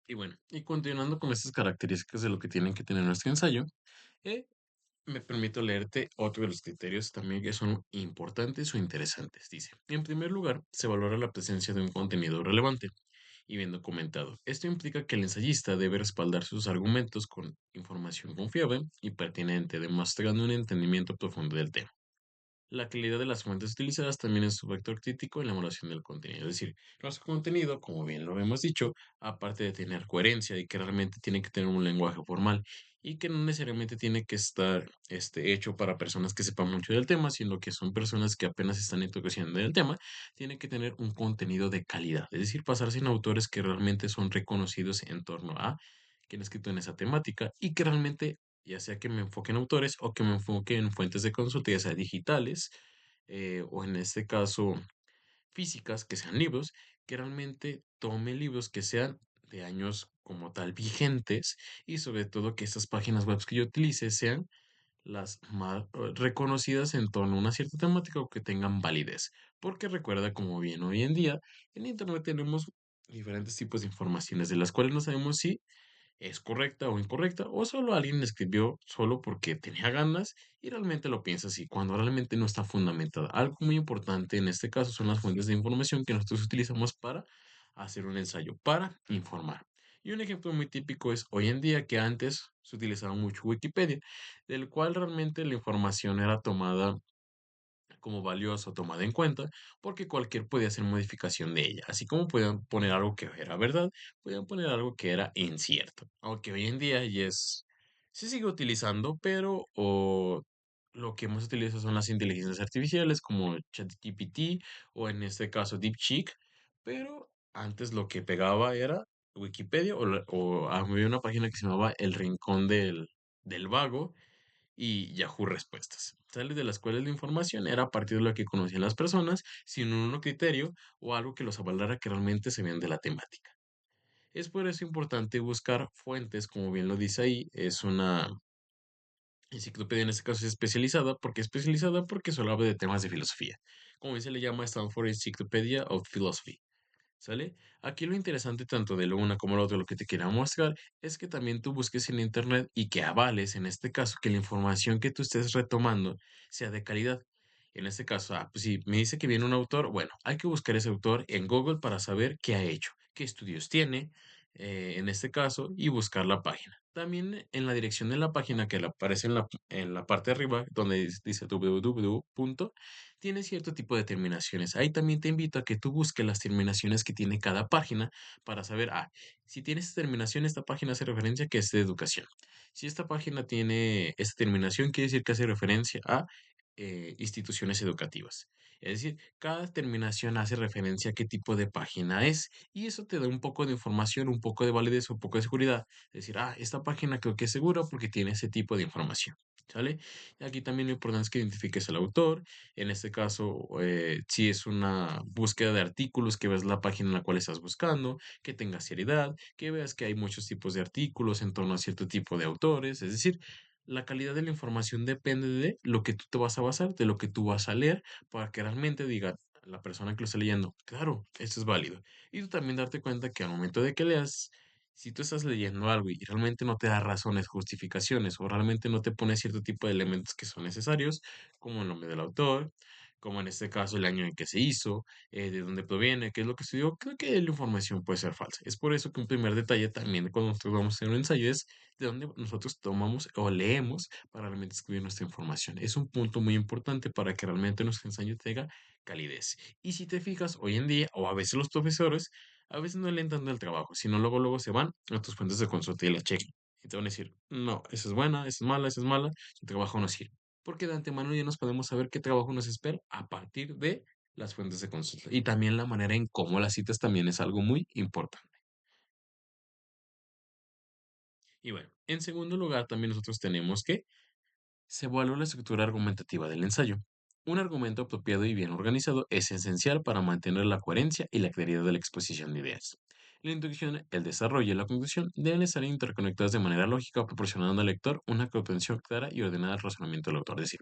Y bueno, y continuando con estas características de lo que tienen que tener nuestro ensayo, eh, me permito leerte otro de los criterios también que son importantes o interesantes. Dice, en primer lugar, se valora la presencia de un contenido relevante y bien documentado. Esto implica que el ensayista debe respaldar sus argumentos con información confiable y pertinente, demostrando un entendimiento profundo del tema. La calidad de las fuentes utilizadas también es un factor crítico en la evaluación del contenido. Es decir, nuestro contenido, como bien lo hemos dicho, aparte de tener coherencia y que realmente tiene que tener un lenguaje formal y que no necesariamente tiene que estar hecho para personas que sepan mucho del tema, sino que son personas que apenas están introduciendo en el tema, tiene que tener un contenido de calidad. Es decir, basarse en autores que realmente son reconocidos en torno a quien ha escrito en esa temática y que realmente ya sea que me enfoque en autores o que me enfoque en fuentes de consulta, ya sea digitales o en este caso físicas, que sean libros, que realmente tome libros que sean de años como tal vigentes y sobre todo que estas páginas web que yo utilice sean las más reconocidas en torno a una cierta temática o que tengan validez. Porque recuerda, como bien hoy en día, en Internet tenemos diferentes tipos de informaciones de las cuales no sabemos si es correcta o incorrecta, o solo alguien escribió solo porque tenía ganas y realmente lo piensa así, cuando realmente no está fundamentada. Algo muy importante en este caso son las fuentes de información que nosotros utilizamos para hacer un ensayo, para informar. Y un ejemplo muy típico es hoy en día que antes se utilizaba mucho Wikipedia, del cual realmente la información era tomada como valiosa o tomada en cuenta, porque cualquier podía hacer modificación de ella. Así como podían poner algo que era verdad, podían poner algo que era incierto. Aunque hoy en día se sigue utilizando, pero lo que más utiliza son las inteligencias artificiales como ChatGPT o en este caso DeepSeek, pero antes lo que pegaba era Wikipedia o había una página que se llamaba El Rincón del Vago y Yahoo Respuestas, ¿sale? De las cuales la información era a partir de lo que conocían las personas, sin un criterio o algo que los avalara que realmente se vean de la temática. Es por eso importante buscar fuentes, como bien lo dice ahí, es una enciclopedia en este caso es especializada, ¿porque especializada? Porque solo habla de temas de filosofía. Como bien se le llama Stanford Encyclopedia of Philosophy. ¿Sale? Aquí lo interesante tanto de lo una como lo otro, lo que te quiero mostrar, es que también tú busques en internet y que avales, en este caso, que la información que tú estés retomando sea de calidad. En este caso, pues si me dice que viene un autor, bueno, hay que buscar ese autor en Google para saber qué ha hecho, qué estudios tiene, en este caso, y buscar la página. También en la dirección de la página que le aparece en la parte de arriba, donde dice www, tiene cierto tipo de terminaciones. Ahí también te invito a que tú busques las terminaciones que tiene cada página para saber, si tiene esta terminación, esta página hace referencia a que es de educación. Si esta página tiene esta terminación, quiere decir que hace referencia a instituciones educativas. Es decir, cada terminación hace referencia a qué tipo de página es y eso te da un poco de información, un poco de validez, un poco de seguridad. Es decir, esta página creo que es segura porque tiene ese tipo de información. ¿Sale? Y aquí también lo importante es que identifiques al autor, en este caso, si es una búsqueda de artículos, que veas la página en la cual estás buscando, que tenga seriedad, que veas que hay muchos tipos de artículos en torno a cierto tipo de autores. Es decir, la calidad de la información depende de lo que tú te vas a basar, de lo que tú vas a leer, para que realmente diga la persona que lo está leyendo, claro, esto es válido. Y tú también darte cuenta que al momento de que leas, si tú estás leyendo algo y realmente no te da razones, justificaciones o realmente no te pone cierto tipo de elementos que son necesarios, como el nombre del autor, como en este caso el año en que se hizo, de dónde proviene, qué es lo que estudió, creo que la información puede ser falsa. Es por eso que un primer detalle también cuando nosotros vamos a hacer un ensayo es de dónde nosotros tomamos o leemos para realmente escribir nuestra información. Es un punto muy importante para que realmente nuestro ensayo tenga calidez. Y si te fijas, hoy en día, o a veces los profesores, a veces no leen tanto el trabajo, sino luego se van a tus fuentes de consulta y la chequen. Y te van a decir, no, esa es buena, esa es mala, su trabajo no sirve porque de antemano ya nos podemos saber qué trabajo nos espera a partir de las fuentes de consulta. Y también la manera en cómo las citas también es algo muy importante. Y bueno, en segundo lugar, también nosotros tenemos que se evalúa la estructura argumentativa del ensayo. Un argumento apropiado y bien organizado es esencial para mantener la coherencia y la claridad de la exposición de ideas. La introducción, el desarrollo y la conclusión deben estar interconectadas de manera lógica, proporcionando al lector una comprensión clara y ordenada del razonamiento del autor. Es decir,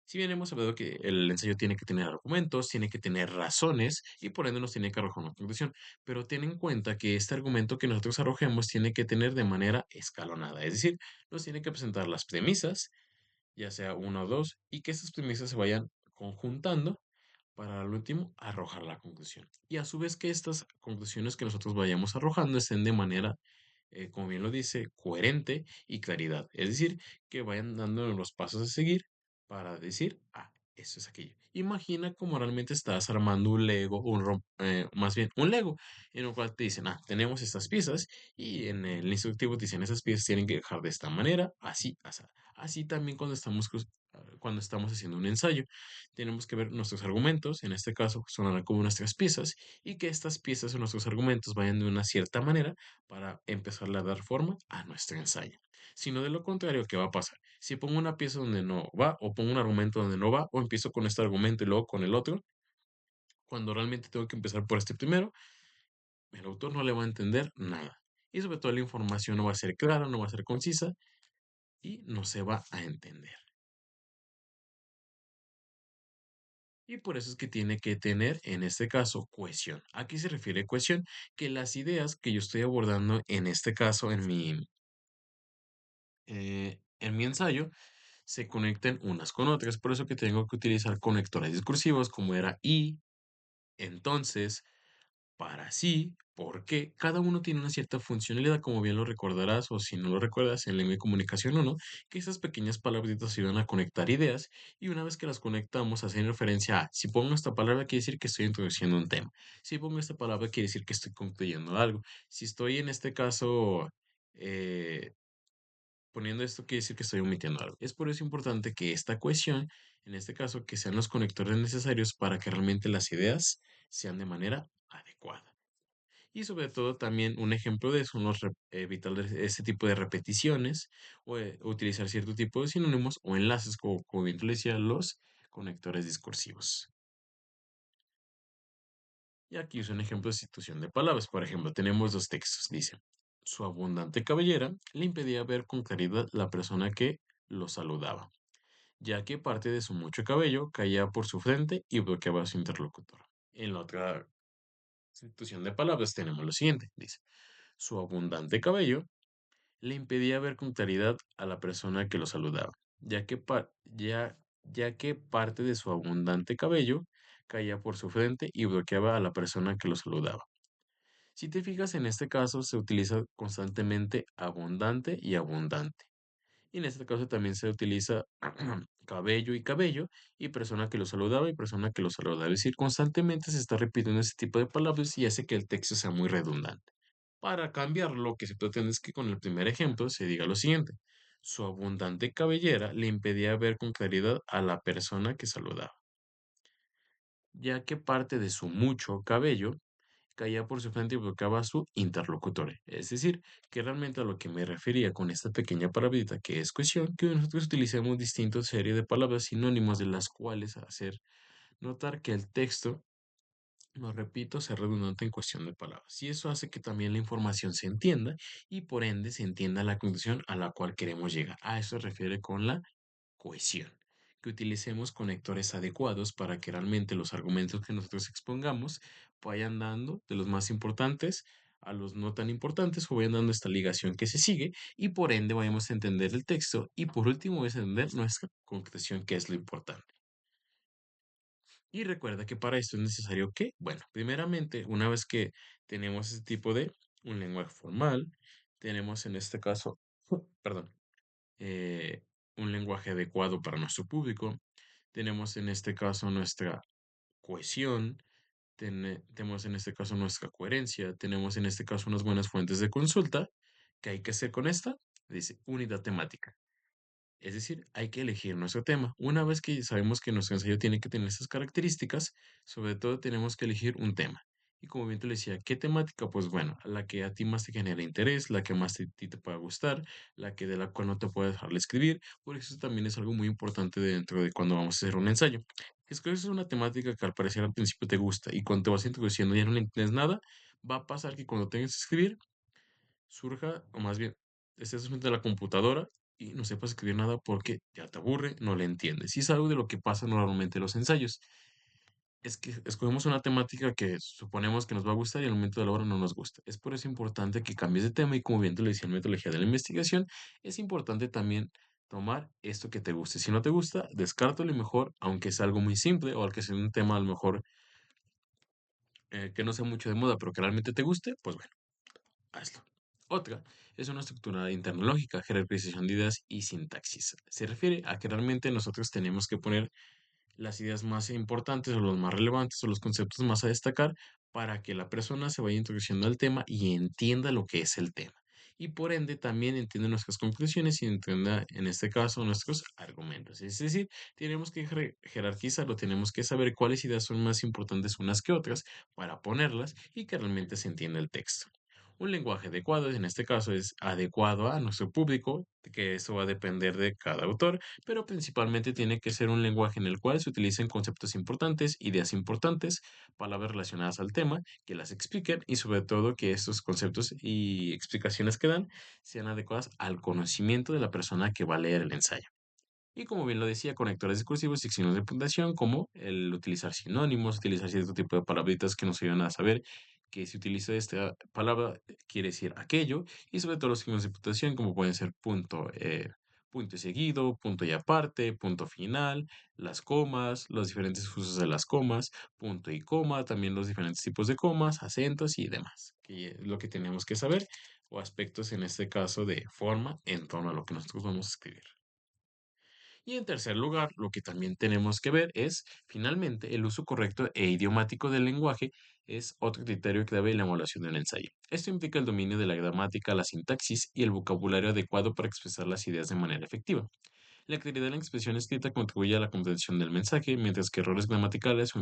Si bien hemos hablado que el ensayo tiene que tener argumentos, tiene que tener razones y por ende nos tiene que arrojar una conclusión, pero ten en cuenta que este argumento que nosotros arrojemos tiene que tener de manera escalonada, es decir, nos tiene que presentar las premisas, ya sea una o dos, y que estas premisas se vayan conjuntando para al último arrojar la conclusión. Y a su vez que estas conclusiones que nosotros vayamos arrojando estén de manera, como bien lo dice, coherente y claridad. Es decir, que vayan dándonos los pasos a seguir para decir, esto es aquello. Imagina como realmente estás armando un Lego, más bien un Lego, en el cual te dicen, tenemos estas piezas y en el instructivo te dicen, esas piezas tienen que dejar de esta manera, así, así. Así también cuando estamos haciendo un ensayo tenemos que ver nuestros argumentos, en este caso sonarán como nuestras piezas, y que estas piezas o nuestros argumentos vayan de una cierta manera para empezarle a dar forma a nuestro ensayo. Sino de lo contrario, ¿qué va a pasar? Si pongo una pieza donde no va, o pongo un argumento donde no va, o empiezo con este argumento y luego con el otro, cuando realmente tengo que empezar por este primero, el autor no le va a entender nada. Y sobre todo la información no va a ser clara, no va a ser concisa y no se va a entender. Y por eso es que tiene que tener, en este caso, cohesión. ¿A qué se refiere cohesión? Que las ideas que yo estoy abordando, en este caso, en mi ensayo, se conecten unas con otras. Por eso que tengo que utilizar conectores discursivos como era y, entonces, para sí, porque cada uno tiene una cierta funcionalidad, como bien lo recordarás, o si no lo recuerdas, en lengua y comunicación uno, que esas pequeñas palabritas ayudan a conectar ideas, y una vez que las conectamos, hacen referencia a, si pongo esta palabra, quiere decir que estoy introduciendo un tema. Si pongo esta palabra, quiere decir que estoy concluyendo algo. Si estoy en este caso eh, poniendo esto, quiere decir que estoy omitiendo algo. Es por eso importante que esta cohesión, en este caso, que sean los conectores necesarios para que realmente las ideas sean de manera adecuada. Y sobre todo también un ejemplo de eso, evitar ese tipo de repeticiones o utilizar cierto tipo de sinónimos o enlaces, como bien tú le decías, los conectores discursivos. Y aquí es un ejemplo de sustitución de palabras. Por ejemplo, tenemos dos textos. Dice, su abundante cabellera le impedía ver con claridad la persona que lo saludaba, ya que parte de su mucho cabello caía por su frente y bloqueaba a su interlocutor. En la otra sustitución de palabras tenemos lo siguiente. Dice, su abundante cabello le impedía ver con claridad a la persona que lo saludaba, ya que parte de su abundante cabello caía por su frente y bloqueaba a la persona que lo saludaba. Si te fijas, en este caso se utiliza constantemente abundante y abundante. Y en este caso también se utiliza cabello y persona que lo saludaba y persona que lo saludaba. Es decir, constantemente se está repitiendo ese tipo de palabras y hace que el texto sea muy redundante. Para cambiar, lo que se pretende es que con el primer ejemplo se diga lo siguiente. Su abundante cabellera le impedía ver con claridad a la persona que saludaba, ya que parte de su mucho cabello caía por su frente y bloqueaba a su interlocutor. Es decir, que realmente a lo que me refería con esta pequeña palabrita que es cohesión, que nosotros utilicemos distintas series de palabras sinónimos de las cuales hacer notar que el texto, no repito, sea redundante en cuestión de palabras. Y eso hace que también la información se entienda y por ende se entienda la conclusión a la cual queremos llegar. A eso se refiere con la cohesión. Que utilicemos conectores adecuados para que realmente los argumentos que nosotros expongamos vayan dando de los más importantes a los no tan importantes o vayan dando esta ligación que se sigue y por ende vayamos a entender el texto y por último vamos a entender nuestra concreción que es lo importante. Y recuerda que para esto es necesario que, bueno, primeramente, una vez que tenemos este tipo de un lenguaje formal, tenemos en este caso, perdón, eh, un lenguaje adecuado para nuestro público, tenemos en este caso nuestra cohesión, tenemos en este caso nuestra coherencia, tenemos en este caso unas buenas fuentes de consulta. ¿Qué hay que hacer con esta? Dice unidad temática. Es decir, hay que elegir nuestro tema. Una vez que sabemos que nuestro ensayo tiene que tener estas características, sobre todo tenemos que elegir un tema. Y como bien te lo decía, ¿qué temática? Pues bueno, la que a ti más te genera interés, la que más ti te pueda gustar, la que de la cual no te puedes dejar de escribir. Por eso también es algo muy importante dentro de cuando vamos a hacer un ensayo. Escoges una temática que al parecer al principio te gusta y cuando te vas introduciendo ya no le entiendes nada, va a pasar que cuando tengas que escribir, surja, o más bien, estés frente a la computadora y no sepas escribir nada porque ya te aburre, no le entiendes. Y es algo de lo que pasa normalmente en los ensayos. Es que escogemos una temática que suponemos que nos va a gustar y al momento de la hora no nos gusta. Es por eso importante que cambies de tema y como bien te lo decía en metodología de la investigación, es importante también tomar esto que te guste. Si no te gusta, descártalo y mejor, aunque sea algo muy simple o al que sea un tema a lo mejor que no sea mucho de moda, pero que realmente te guste, pues bueno, hazlo. Otra es una estructura internológica, jerarquización de ideas y sintaxis. Se refiere a que realmente nosotros tenemos que poner las ideas más importantes o los más relevantes o los conceptos más a destacar para que la persona se vaya introduciendo al tema y entienda lo que es el tema. Y por ende también entienda nuestras conclusiones y entienda, en este caso, nuestros argumentos. Es decir, tenemos que jerarquizarlo, tenemos que saber cuáles ideas son más importantes unas que otras para ponerlas y que realmente se entienda el texto. Un lenguaje adecuado, en este caso, es adecuado a nuestro público, que eso va a depender de cada autor, pero principalmente tiene que ser un lenguaje en el cual se utilicen conceptos importantes, ideas importantes, palabras relacionadas al tema, que las expliquen y sobre todo que estos conceptos y explicaciones que dan sean adecuadas al conocimiento de la persona que va a leer el ensayo. Y como bien lo decía, conectores discursivos y signos de puntuación, como el utilizar sinónimos, utilizar cierto tipo de palabritas que nos ayudan a saber que si utilizo esta palabra quiere decir aquello, y sobre todo los signos de puntuación, como pueden ser punto, punto y seguido, punto y aparte, punto final, las comas, los diferentes usos de las comas, punto y coma, también los diferentes tipos de comas, acentos y demás, que es lo que tenemos que saber, o aspectos en este caso de forma en torno a lo que nosotros vamos a escribir. Y en tercer lugar, lo que también tenemos que ver es, finalmente, el uso correcto e idiomático del lenguaje es otro criterio clave en la evaluación del ensayo. Esto implica el dominio de la gramática, la sintaxis y el vocabulario adecuado para expresar las ideas de manera efectiva. La claridad de la expresión escrita contribuye a la comprensión del mensaje, mientras que errores gramaticales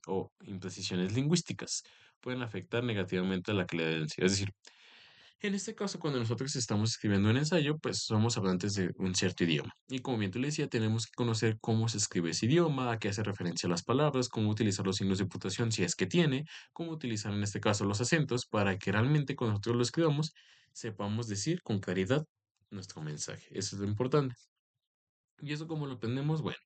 o imprecisiones lingüísticas pueden afectar negativamente a la calidad del ensayo. Es decir, en este caso, cuando nosotros estamos escribiendo un ensayo, pues somos hablantes de un cierto idioma. Y como bien te lo decía, tenemos que conocer cómo se escribe ese idioma, a qué hace referencia las palabras, cómo utilizar los signos de puntuación si es que tiene, cómo utilizar en este caso los acentos, para que realmente cuando nosotros lo escribamos sepamos decir con claridad nuestro mensaje. Eso es lo importante. ¿Y eso cómo lo aprendemos? Bueno,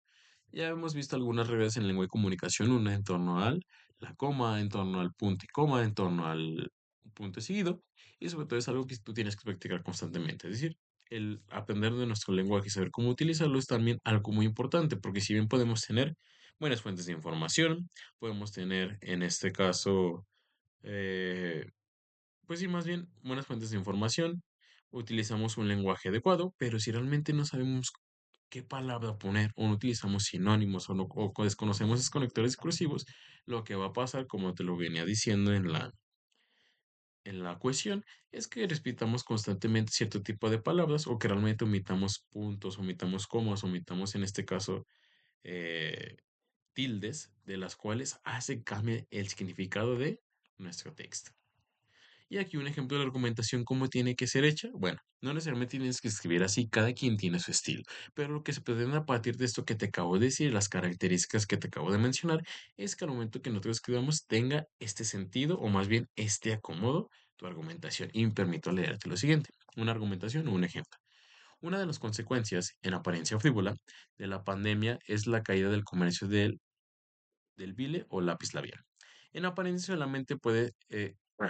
ya hemos visto algunas reglas en lengua y comunicación, una en torno al la coma, en torno al punto y coma, en torno al punto y seguido, y sobre todo es algo que tú tienes que practicar constantemente. Es decir, el aprender de nuestro lenguaje y saber cómo utilizarlo es también algo muy importante, porque si bien podemos tener buenas fuentes de información, podemos tener en este caso, eh, pues sí, más bien buenas fuentes de información, utilizamos un lenguaje adecuado, pero si realmente no sabemos qué palabra poner o no utilizamos sinónimos o, no, o desconocemos esos conectores discursivos, lo que va a pasar, como te lo venía diciendo en la cuestión, es que repitamos constantemente cierto tipo de palabras o que realmente omitamos puntos, omitamos comas, omitamos en este caso eh, tildes, de las cuales hace cambie el significado de nuestro texto. Y aquí un ejemplo de la argumentación, ¿cómo tiene que ser hecha? Bueno, no necesariamente tienes que escribir así, cada quien tiene su estilo, pero lo que se pretende a partir de esto que te acabo de decir, las características que te acabo de mencionar, es que al momento que nosotros escribamos tenga este sentido o más bien este acomodo tu argumentación. Y me permito leerte lo siguiente, una argumentación o un ejemplo. Una de las consecuencias, en apariencia frívola, de la pandemia es la caída del comercio del bile o lápiz labial. En apariencia solamente puede,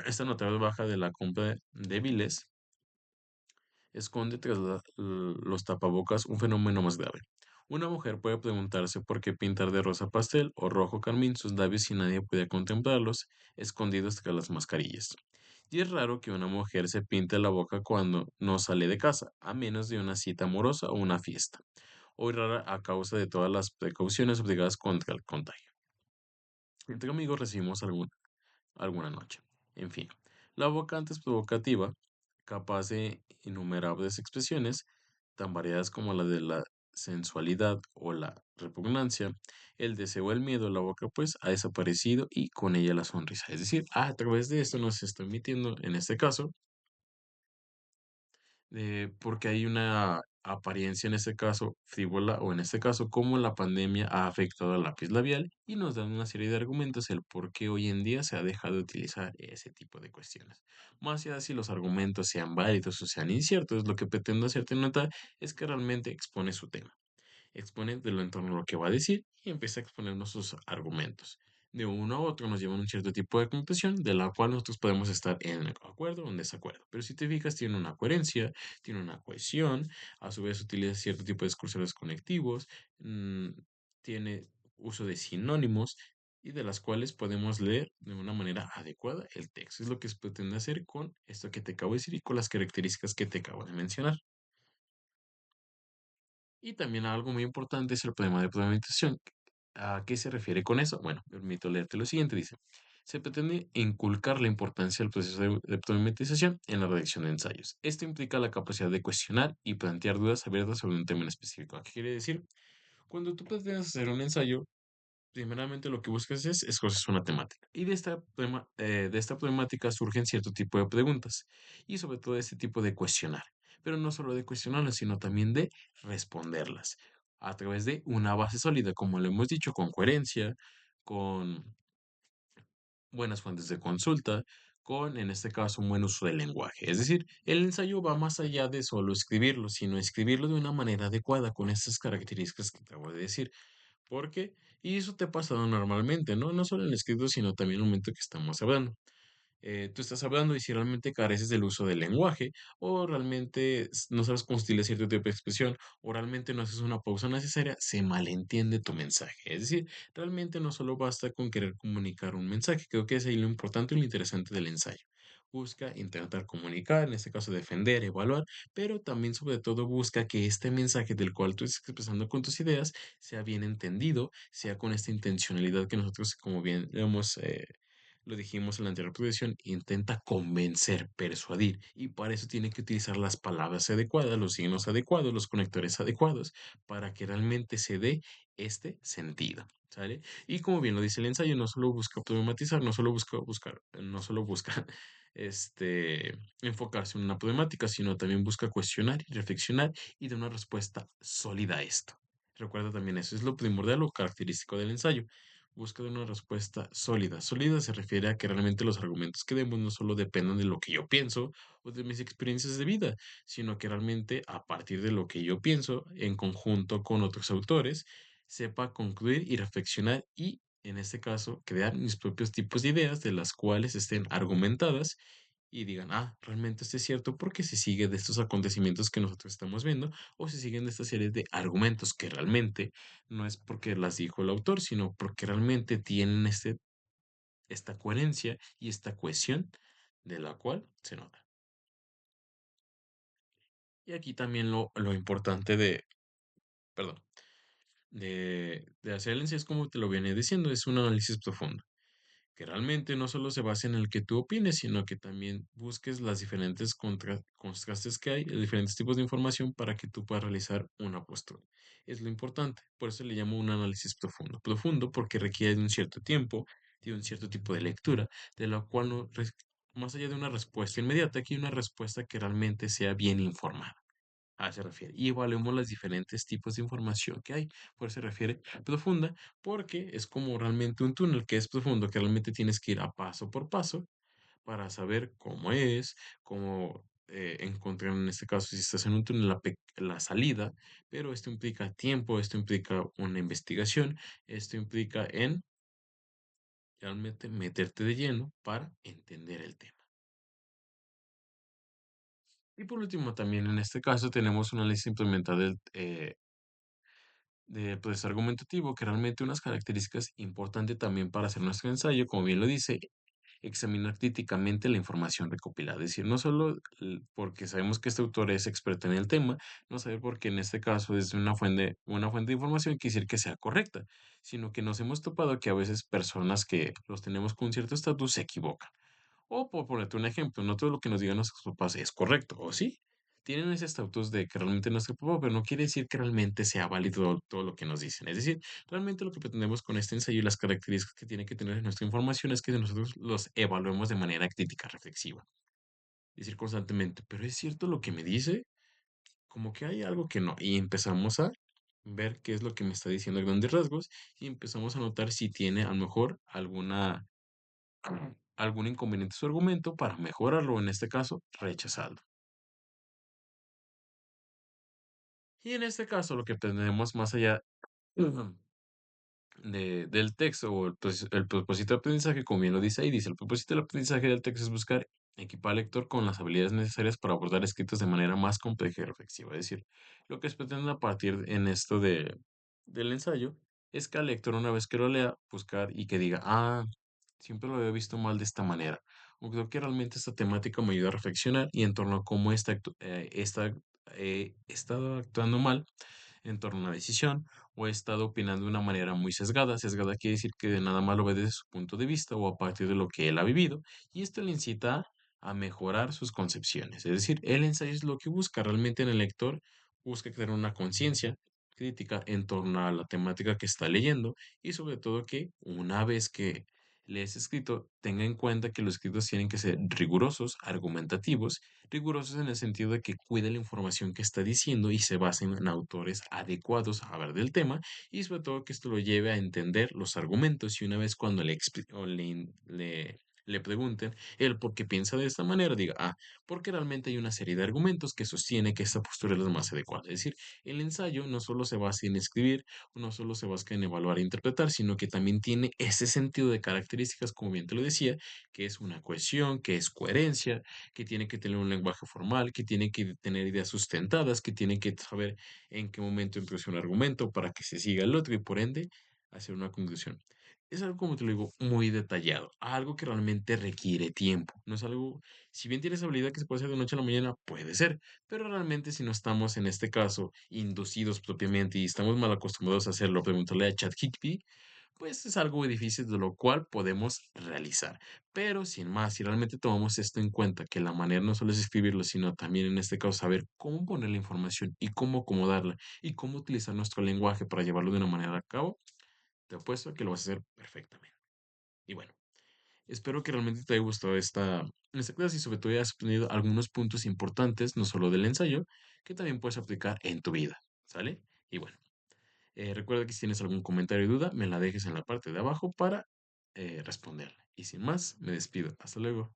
esta notable baja de la compra de biles esconde tras los tapabocas un fenómeno más grave. Una mujer puede preguntarse por qué pintar de rosa pastel o rojo carmín sus labios si nadie puede contemplarlos escondidos tras las mascarillas. Y es raro que una mujer se pinte la boca cuando no sale de casa, a menos de una cita amorosa o una fiesta. Hoy rara a causa de todas las precauciones obligadas contra el contagio. Entre amigos recibimos alguna noche. En fin, la boca antes provocativa, capaz de innumerables expresiones, tan variadas como la de la sensualidad o la repugnancia, el deseo o el miedo, la boca pues ha desaparecido y con ella la sonrisa. Es decir, a través de esto nos está emitiendo, en este caso, porque hay una apariencia en este caso frívola o en este caso cómo la pandemia ha afectado al lápiz labial y nos dan una serie de argumentos el por qué hoy en día se ha dejado de utilizar ese tipo de cuestiones. Más allá de si los argumentos sean válidos o sean inciertos, lo que pretendo hacerte notar es que realmente expone su tema, expone de lo en torno a lo que va a decir y empieza a exponernos sus argumentos. De uno a otro nos llevan a un cierto tipo de conclusión de la cual nosotros podemos estar en acuerdo o en desacuerdo. Pero si te fijas, tiene una coherencia, tiene una cohesión, a su vez utiliza cierto tipo de discursores conectivos, mm, tiene uso de sinónimos y de las cuales podemos leer de una manera adecuada el texto. Es lo que se pretende hacer con esto que te acabo de decir y con las características que te acabo de mencionar. Y también algo muy importante es el problema de programación. ¿A qué se refiere con eso? Bueno, permito leerte lo siguiente, dice. Se pretende inculcar la importancia del proceso de automatización en la redacción de ensayos. Esto implica la capacidad de cuestionar y plantear dudas abiertas sobre un tema en específico. ¿Qué quiere decir? Cuando tú pretendes hacer un ensayo, primeramente lo que buscas es escoger una temática. Y de esta problemática surgen cierto tipo de preguntas y sobre todo este tipo de cuestionar. Pero no solo de cuestionarlas, sino también de responderlas a través de una base sólida, como lo hemos dicho, con coherencia, con buenas fuentes de consulta, con, en este caso, un buen uso del lenguaje. Es decir, el ensayo va más allá de solo escribirlo, sino escribirlo de una manera adecuada con estas características que acabo de decir. ¿Por qué? Y eso te ha pasado normalmente, ¿no? No solo en el escrito, sino también en el momento que estamos hablando. Tú estás hablando y si realmente careces del uso del lenguaje, o realmente no sabes cómo utilizar cierto tipo de expresión, o realmente no haces una pausa necesaria, se malentiende tu mensaje. Es decir, realmente no solo basta con querer comunicar un mensaje, creo que es ahí lo importante y lo interesante del ensayo. Busca intentar comunicar, en este caso defender, evaluar, pero también sobre todo busca que este mensaje del cual tú estás expresando con tus ideas sea bien entendido, sea con esta intencionalidad que nosotros, como bien lo dijimos en la anterior posición, intenta convencer, persuadir, y para eso tiene que utilizar las palabras adecuadas, los signos adecuados, los conectores adecuados, para que realmente se dé este sentido, ¿sale? Y como bien lo dice el ensayo, no solo busca problematizar, no solo busca enfocarse en una problemática, sino también busca cuestionar y reflexionar y dar una respuesta sólida a esto. Recuerda también eso, es lo primordial, lo característico del ensayo. Busca de una respuesta sólida. Sólida se refiere a que realmente los argumentos que demos no solo dependan de lo que yo pienso o de mis experiencias de vida, sino que realmente a partir de lo que yo pienso, en conjunto con otros autores, sepa concluir y reflexionar y, en este caso, crear mis propios tipos de ideas de las cuales estén argumentadas y digan, ah, realmente esto es cierto porque se sigue de estos acontecimientos que nosotros estamos viendo o se siguen de esta serie de argumentos que realmente no es porque las dijo el autor, sino porque realmente tienen esta coherencia y esta cohesión de la cual se nota. Y aquí también lo importante perdón, de hacer el ensayo es como te lo viene diciendo, es un análisis profundo. Que realmente no solo se base en el que tú opines, sino que también busques las diferentes contrastes que hay, los diferentes tipos de información para que tú puedas realizar una postura. Es lo importante, por eso le llamo un análisis profundo. Profundo porque requiere de un cierto tiempo, de un cierto tipo de lectura, de la cual más allá de una respuesta inmediata, aquí hay una respuesta que realmente sea bien informada. A eso se refiere. Y evaluemos los diferentes tipos de información que hay. Por eso se refiere profunda, porque es como realmente un túnel que es profundo, que realmente tienes que ir a paso por paso para saber cómo es, cómo encontrar, en este caso, si estás en un túnel, la salida, pero esto implica tiempo, esto implica una investigación, esto implica en realmente meterte de lleno para entender el tema. Y por último, también en este caso tenemos una lista implementada de proceso argumentativo, que realmente unas características importantes también para hacer nuestro ensayo, como bien lo dice, examinar críticamente la información recopilada. Es decir, no solo porque sabemos que este autor es experto en el tema, no saber porque en este caso es una fuente de información, quiere decir que sea correcta, sino que nos hemos topado que a veces personas que los tenemos con cierto estatus se equivocan. O por ponerte un ejemplo, no todo lo que nos digan nuestros papás es correcto, ¿o sí? Tienen ese estatus de que realmente no es nuestro papá, pero no quiere decir que realmente sea válido todo lo que nos dicen. Es decir, realmente lo que pretendemos con este ensayo y las características que tiene que tener nuestra información es que nosotros los evaluemos de manera crítica, reflexiva. Decir constantemente, pero es cierto lo que me dice, como que hay algo que no. Y empezamos a ver qué es lo que me está diciendo a grandes rasgos y empezamos a notar si tiene a lo mejor algún inconveniente su argumento para mejorarlo, en este caso, rechazarlo. Y en este caso, lo que tenemos más allá del texto o el propósito de aprendizaje, como bien lo dice ahí, dice, el propósito del aprendizaje del texto es buscar equipar al lector con las habilidades necesarias para abordar escritos de manera más compleja y reflexiva. Es decir, lo que se pretende a partir en esto del ensayo es que al lector, una vez que lo lea, buscar y que diga, ah, siempre lo había visto mal de esta manera. O creo que realmente esta temática me ayuda a reflexionar y en torno a cómo he estado actuando mal en torno a una decisión o he estado opinando de una manera muy sesgada. Sesgada quiere decir que de nada más lo ve desde su punto de vista o a partir de lo que él ha vivido y esto le incita a mejorar sus concepciones. Es decir, el ensayo es lo que busca realmente en el lector, busca crear una conciencia crítica en torno a la temática que está leyendo y sobre todo que una vez que lees escrito, tenga en cuenta que los escritos tienen que ser rigurosos, argumentativos, rigurosos en el sentido de que cuide la información que está diciendo y se basen en autores adecuados a hablar del tema y sobre todo que esto lo lleve a entender los argumentos y una vez cuando le pregunten el por qué piensa de esta manera, diga, ah, porque realmente hay una serie de argumentos que sostiene que esta postura es la más adecuada. Es decir, el ensayo no solo se basa en escribir, no solo se basa en evaluar e interpretar, sino que también tiene ese sentido de características, como bien te lo decía, que es una cohesión, que es coherencia, que tiene que tener un lenguaje formal, que tiene que tener ideas sustentadas, que tiene que saber en qué momento introducir un argumento para que se siga el otro y por ende hacer una conclusión. Es algo, como te lo digo, muy detallado, algo que realmente requiere tiempo. No es algo, si bien tienes habilidad que se puede hacer de noche a la mañana, puede ser, pero realmente si no estamos en este caso inducidos propiamente y estamos mal acostumbrados a hacerlo, preguntarle a ChatGPT, pues es algo muy difícil de lo cual podemos realizar. Pero sin más, si realmente tomamos esto en cuenta, que la manera no solo es escribirlo, sino también en este caso saber cómo poner la información y cómo acomodarla y cómo utilizar nuestro lenguaje para llevarlo de una manera a cabo, te apuesto a que lo vas a hacer perfectamente. Y bueno, espero que realmente te haya gustado esta clase y sobre todo hayas aprendido algunos puntos importantes, no solo del ensayo, que también puedes aplicar en tu vida. ¿Sale? Y bueno. Recuerda que si tienes algún comentario o duda, me la dejes en la parte de abajo para responderle. Y sin más, me despido. Hasta luego.